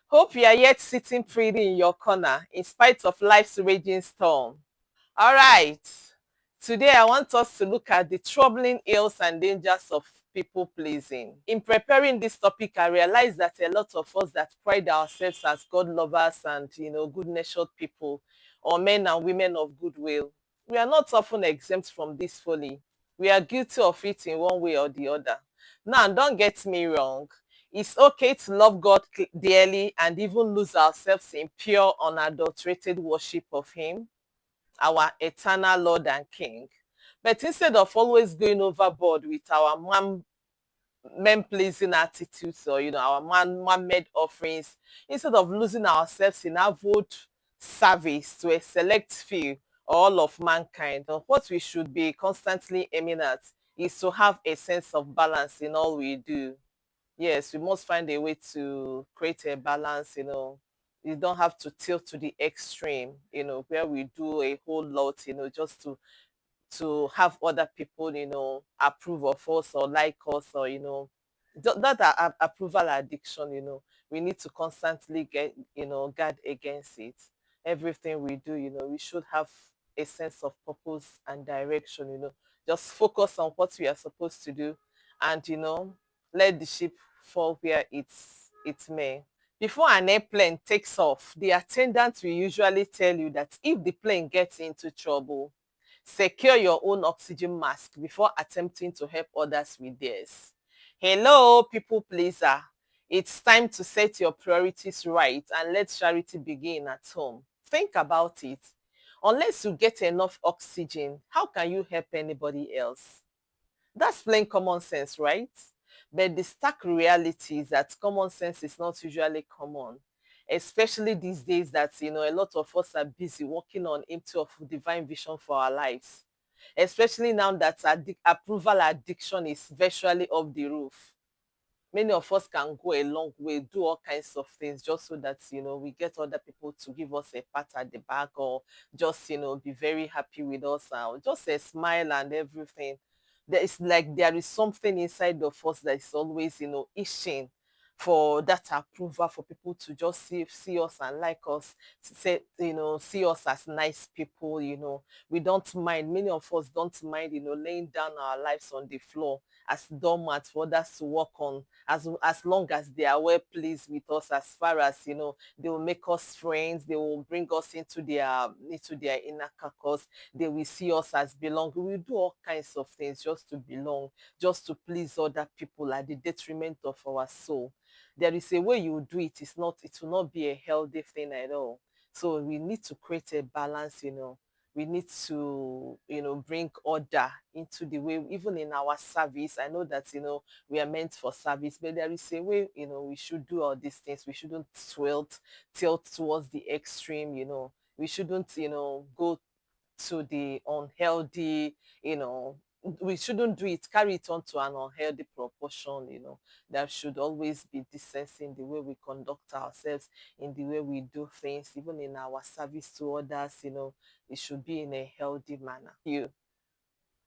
Hope you are yet sitting pretty in your corner in spite of life's raging storm. All right. Today, I want us to look at the troubling ills and dangers of people pleasing. In preparing this topic, I realized that a lot of us that pride ourselves as God lovers and good natured people, or men and women of goodwill, we are not often exempt from this folly. We are guilty of it in one way or the other. Now, don't get me wrong. It's okay to love God dearly and even lose ourselves in pure, unadulterated worship of Him, our eternal Lord and King. But instead of always going overboard with our men pleasing attitudes, or our man-made offerings, instead of losing ourselves in avowed service to a select few or all of mankind, what we should be constantly aiming at is to have a sense of balance in all we do. Yes, we must find a way to create a balance. You don't have to tilt to the extreme, where we do a whole lot, just to have other people, approve of us or like us, or that approval addiction. We need to constantly get, guard against it. Everything we do, we should have a sense of purpose and direction. Just focus on what we are supposed to do, and let the ship fall where it may. Before an airplane takes off, the attendant will usually tell you that if the plane gets into trouble, secure your own oxygen mask before attempting to help others with theirs. Hello, people pleaser. It's time to set your priorities right and let charity begin at home. Think about it. Unless you get enough oxygen, how can you help anybody else? That's plain common sense, right? But the stark reality is that common sense is not usually common, especially these days that a lot of us are busy working on empty of divine vision for our lives. Especially now that approval addiction is virtually off the roof. Many of us can go a long way, do all kinds of things just so that we get other people to give us a pat at the back, or just be very happy with us, or just a smile and everything. There is like there is something inside of us that is always itching for that approval, for people to just see us and like us, say, see us as nice people. We don't mind, many of us don't mind laying down our lives on the floor as doormats for others to work on, as long as they are well pleased with us, as far as they will make us friends, they will bring us into their inner caucus, they will see us as belong. We will do all kinds of things just to belong, just to please other people at the detriment of our soul. There is a way you do it. It will not be a healthy thing at all. So we need to create a balance. We need to bring order into the way, even in our service. I know that we are meant for service, but there is a way we should do all these things. We shouldn't tilt towards the extreme. We shouldn't go to the unhealthy, we shouldn't do it, carry it on to an unhealthy proportion. There should always be decency in the way we conduct ourselves, in the way we do things, even in our service to others. It should be in a healthy manner.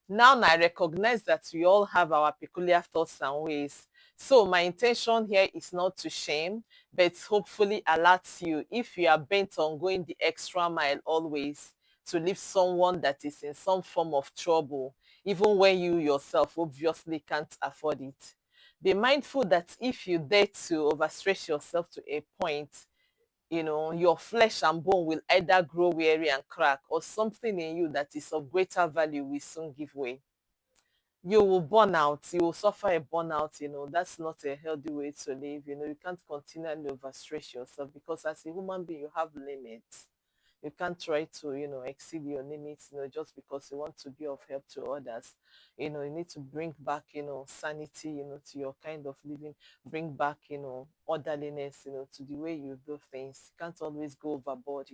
Now I recognize that we all have our peculiar thoughts and ways. So my intention here is not to shame, but hopefully alert you if you are bent on going the extra mile always to lift someone that is in some form of trouble, even when you yourself obviously can't afford it. Be mindful that if you dare to overstretch yourself to a point, your flesh and bone will either grow weary and crack, or something in you that is of greater value will soon give way. You will burn out, you will suffer a burnout. That's not a healthy way to live. You can't continually overstress yourself, because as a human being you have limits. You can't try to exceed your limits, just because you want to be of help to others. You need to bring back sanity, to your kind of living. Bring back orderliness, to the way you do things. You can't always go overboard,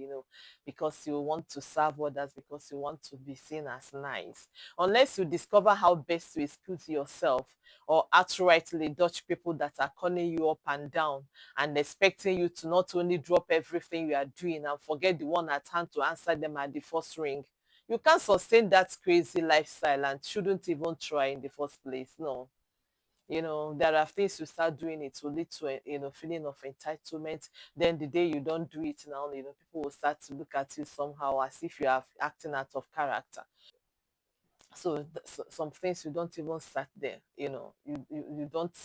because you want to serve others, because you want to be seen as nice. Unless you discover how best to excuse yourself, or outrightly dodge people that are calling you up and down and expecting you to not only drop everything you are doing and forget the one at hand to answer them at the first ring. You can't sustain that crazy lifestyle and shouldn't even try in the first place. No. There are things you start doing, it will lead to a feeling of entitlement. Then the day you don't do it now, people will start to look at you somehow as if you are acting out of character. So, some things you don't even start there. You don't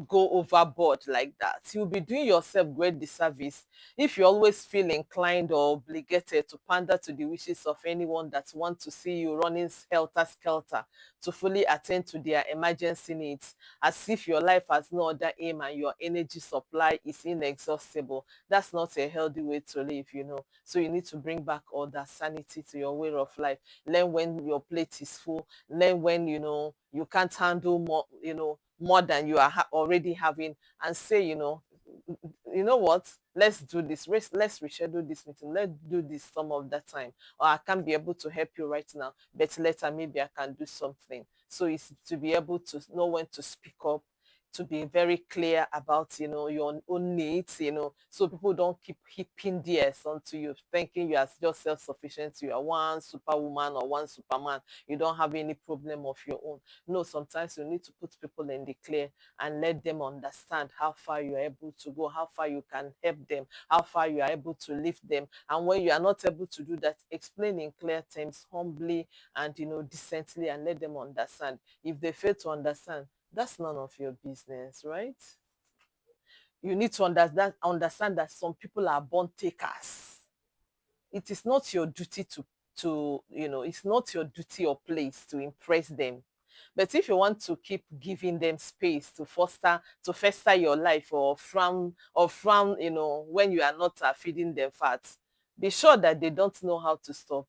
go overboard like that. You'll be doing yourself great disservice if you always feel inclined or obligated to pander to the wishes of anyone that want to see you running helter-skelter to fully attend to their emergency needs, as if your life has no other aim and your energy supply is inexhaustible. That's not a healthy way to live. So you need to bring back order, sanity to your way of life. Learn when your plate is full. Learn when you can't handle more than you are already having, and say, you know what, let's do this, let's reschedule this meeting, let's do this some of that time, or I can't be able to help you right now, but later maybe I can do something. So it's to be able to know when to speak up, to be very clear about your own needs, so people don't keep heaping theirs onto you, thinking you are just self-sufficient, you are one superwoman or one superman, you don't have any problem of your own. No, sometimes you need to put people in the clear and let them understand how far you are able to go, how far you can help them, how far you are able to lift them. And when you are not able to do that, explain in clear terms, humbly and decently, and let them understand. If they fail to understand, that's none of your business, right? You need to understand that some people are born takers. It is not your duty to it's not your duty or place to impress them. But if you want to keep giving them space to fester your life, or frown when you are not feeding them fat, be sure that they don't know how to stop.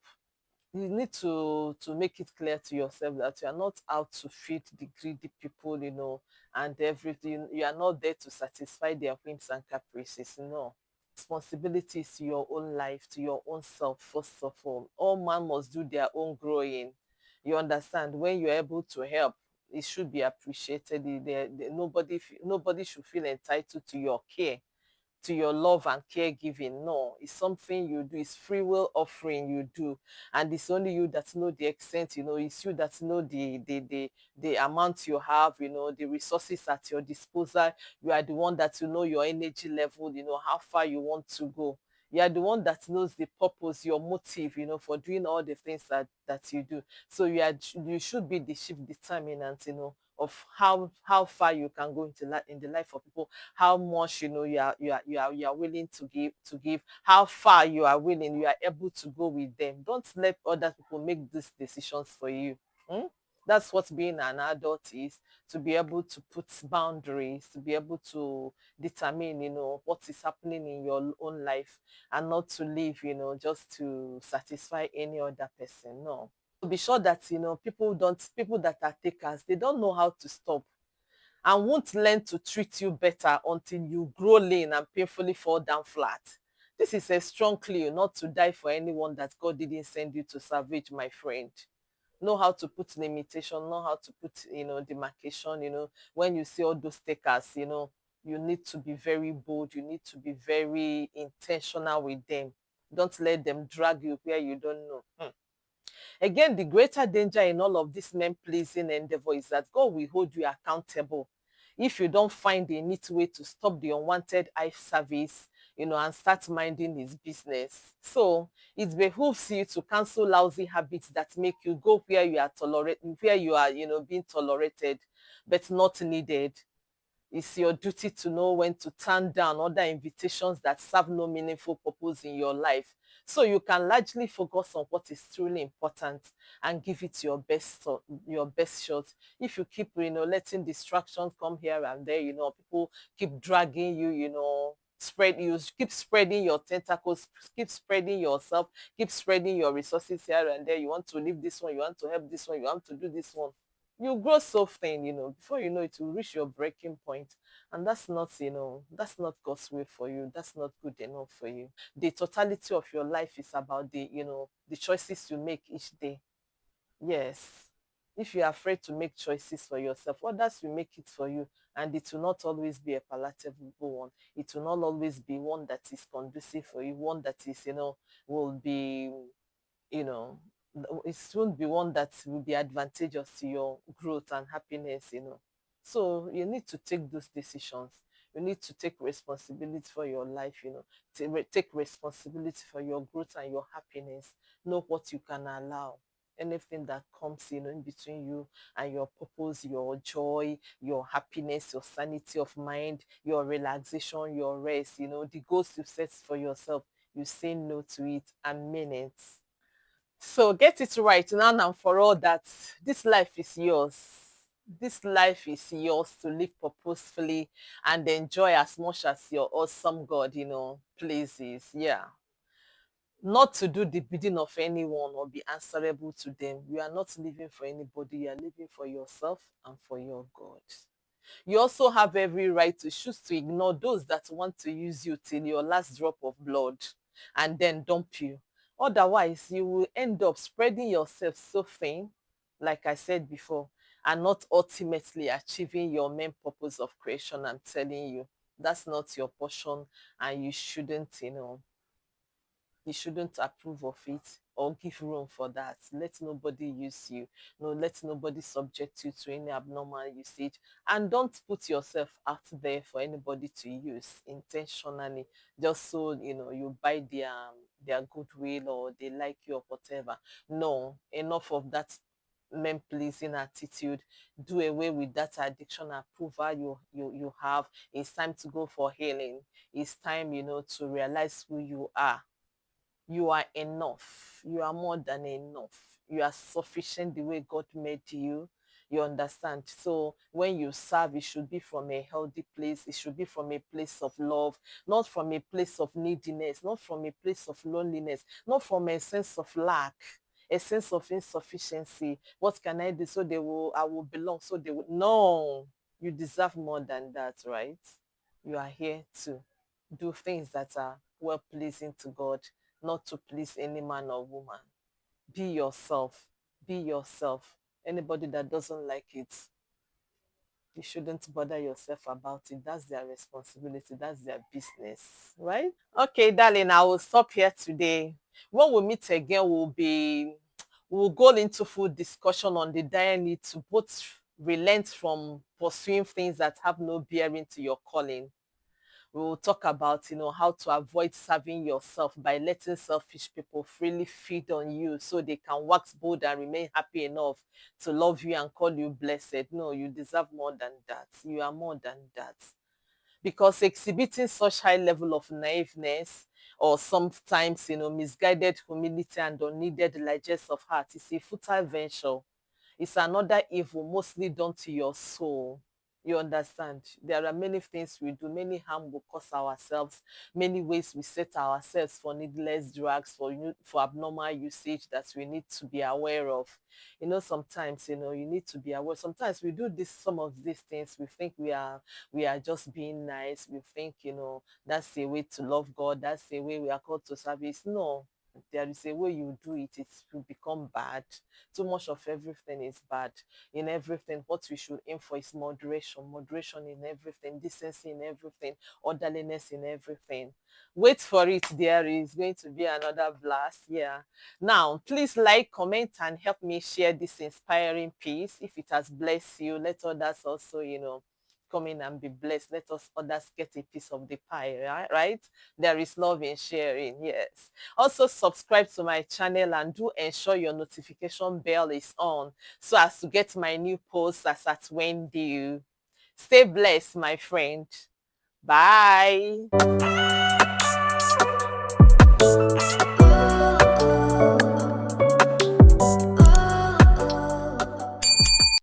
You need to make it clear to yourself that you are not out to feed the greedy people, and everything. You are not there to satisfy their whims and caprices. No. Responsibilities to your own life, to your own self, first of all man must do their own growing. You understand? When you're able to help, it should be appreciated. Nobody should feel entitled to your care, to your love and caregiving. No, it's something you do. It's free will offering you do, and it's only you that know the extent. It's you that know the amount you have. The resources at your disposal. You are the one that know your energy level. How far you want to go. You are the one that knows the purpose, your motive, for doing all the things that you do. So you should be the chief determinant, of how far you can go in the life of people, how much you are willing to give, how far you are able to go with them. Don't let other people make these decisions for you. Hmm? That's what being an adult is, to be able to put boundaries, to be able to determine what is happening in your own life, and not to live just to satisfy any other person. No. Be sure that people that are takers, they don't know how to stop, and won't learn to treat you better until you grow lean and painfully fall down flat. This is a strong clue not to die for anyone that God didn't send you to salvage, my friend. Know how to put limitation, know how to put demarcation. When you see all those takers, you need to be very bold, you need to be very intentional with them. Don't let them drag you where you don't know. Again, the greater danger in all of this men-pleasing endeavor is that God will hold you accountable if you don't find a neat way to stop the unwanted eye service, and start minding his business. So it behooves you to cancel lousy habits that make you go where you are, being tolerated, but not needed. It's your duty to know when to turn down other invitations that serve no meaningful purpose in your life. So you can largely focus on what is truly important and give it your best shot. If you keep, letting distractions come here and there, people keep dragging you, keep spreading your tentacles, keep spreading yourself, keep spreading your resources here and there. You want to leave this one, you want to help this one, you want to do this one, you grow so thin, before you know it, you reach your breaking point. And that's not God's way for you. That's not good enough for you. The totality of your life is about the choices you make each day. Yes. If you're afraid to make choices for yourself, others will make it for you. And it will not always be a palatable one. It will not always be one that is conducive for you, one that is, will be, you know, it won't be one that will be advantageous to your growth and happiness. So you need to take those decisions. You need to take responsibility for your life, take responsibility for your growth and your happiness. Know what you can allow. Anything that comes in between you and your purpose, your joy, your happiness, your sanity of mind, your relaxation, your rest, the goals you set for yourself, you say no to it and mean it. So get it right now and for all that this life is yours. This life is yours to live purposefully and enjoy as much as your awesome God, pleases. Yeah. Not to do the bidding of anyone or be answerable to them. You are not living for anybody. You are living for yourself and for your God. You also have every right to choose to ignore those that want to use you till your last drop of blood and then dump you. Otherwise, you will end up spreading yourself so thin, like I said before, and not ultimately achieving your main purpose of creation. I'm telling you, that's not your portion, and you shouldn't approve of it or give room for that. Let nobody use you. No, let nobody subject you to any abnormal usage. And don't put yourself out there for anybody to use intentionally, just so you buy their goodwill or they like you or whatever. No, enough of that men pleasing attitude. Do away with that addiction approval you have. It's time to go for healing. It's time to realize who you are. You are enough. You are more than enough. You are sufficient the way God made you. You understand? So when you serve, it should be from a healthy place. It should be from a place of love, not from a place of neediness, not from a place of loneliness, not from a sense of lack, a sense of insufficiency. What can I do so I will belong? So they will. No, you deserve more than that, right? You are here to do things that are well pleasing to God, not to please any man or woman. Be yourself. Be yourself. Anybody that doesn't like it, you shouldn't bother yourself about it. That's their responsibility. That's their business, right? Okay, darling, I will stop here today. When we meet again, we'll go into full discussion on the dire need to both relent from pursuing things that have no bearing to your calling. We will talk about how to avoid serving yourself by letting selfish people freely feed on you so they can wax bold and remain happy enough to love you and call you blessed. No, you deserve more than that. You are more than that, because exhibiting such high level of naiveness or sometimes misguided humility and unneeded largesse of heart is a futile venture. It's another evil mostly done to your soul. You understand? There are many things we do, many harm we cause ourselves, many ways we set ourselves for needless drugs, for abnormal usage that we need to be aware of. Sometimes you need to be aware. Sometimes we do some of these things. We think we are just being nice. We think that's a way to love God. That's a way we are called to service. No, there is a way you do it. It will become bad. Too much of everything is bad. In everything, what we should aim for is moderation in everything, decency in everything, orderliness in everything. Wait for it. There is going to be another blast. Yeah. Now, please like, comment, and help me share this inspiring piece. If it has blessed you, let others also come in and be blessed. Let us others get a piece of the pie, right? There is love in sharing. Yes. Also, subscribe to my channel and do ensure your notification bell is on so as to get my new posts as at when due. Stay blessed, my friend. Bye.